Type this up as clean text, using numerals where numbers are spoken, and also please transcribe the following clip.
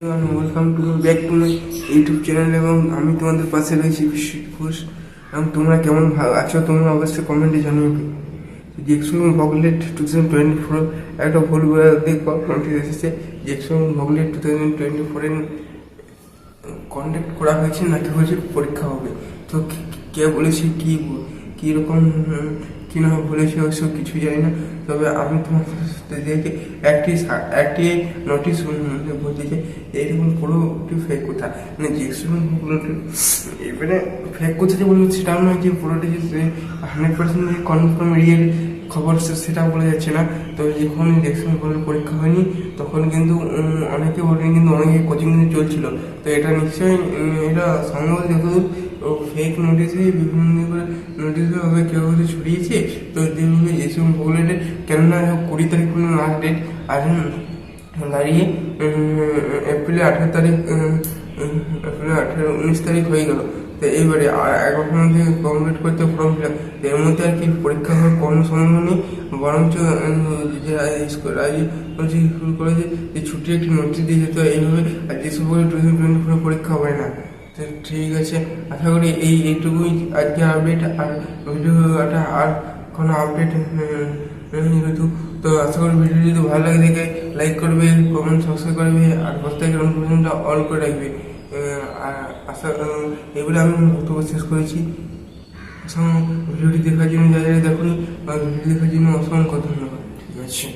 Welcome to back to my YouTube channel এবং আমি তোমাদের পাশে রয়েছি বিশ্বজিৎ ঘোষ। এবং তোমরা কেমন ভালো আছো তোমরা অবশ্যই কমেন্টে জানিয়ে। জেকসন ভগলেট 2024 একটা ভুল নোটিশ এসেছে। জেকসন ভগলেট 2024 কন্ডাক্ট করা হয়েছে নাকি হয়েছে পরীক্ষা হবে। তো কে বলেছে কীরকম কি না বলেছে ওসব কিছু জানি না। তবে আমি তোমার দেখে একটি নোটিশ বলতে চাই এইরকম পুরোটি ফেক কথা, মানে জেকসন এবারে ফেক কথা যে বলবো সেটাও নয় যে পুরোটি যে 100% কনফার্ম রিয়েল খবর সেটা বলা যাচ্ছে না। তবে যখন জেকসন পরীক্ষা হয়নি তখন কিন্তু অনেকে বলেনি, কিন্তু অনেকে কোচিং কিন্তু চলছিল। তো এটা নিশ্চয়ই এটা সম্ভব যতদূর ফেক নোটিশে বিভিন্ন নোটিশভাবে কেউ হয়তো ছড়িয়েছে। তো যেভাবে এসব ভুলেটে কেননা 20 তারিখ পর্যন্ত লাস্ট ডেট আজ দাঁড়িয়ে এপ্রিলের 18 তারিখ, এপ্রিলের 19 তারিখ হয়ে গেল। তো এইবারে আর 11 মধ্যে কমপ্লিট করতে ফর্ম ফিল আপ। এর মধ্যে আর কি পরীক্ষা হওয়ার কোনো সম্ভাবনা নেই, বরঞ্চ যে স্কুল কলেজে যে ছুটির একটি নোটিশ দিয়ে যেত এইভাবে। আর যেসব 2024 পরীক্ষা হবে না। তো ঠিক আছে, আশা করি এইটুকুই আজকে আপডেট। আর ভিডিওটা আর কোনো আপডেট যেহেতু, তো আশা করি ভিডিও যদি ভালো লাগে দেখে লাইক করবে, কমেন্ট সাবস্ক্রাইব করবে আর প্রত্যেক নোটিফিকেশনটা অল করে রাখবে। আর আশা এগুলো আমি বক্তব্য শেষ করেছি। ভিডিওটি দেখার জন্য যারা দেখুন, ভিডিও দেখার জন্য অসংখ্য ধন্যবাদ। ঠিক আছে।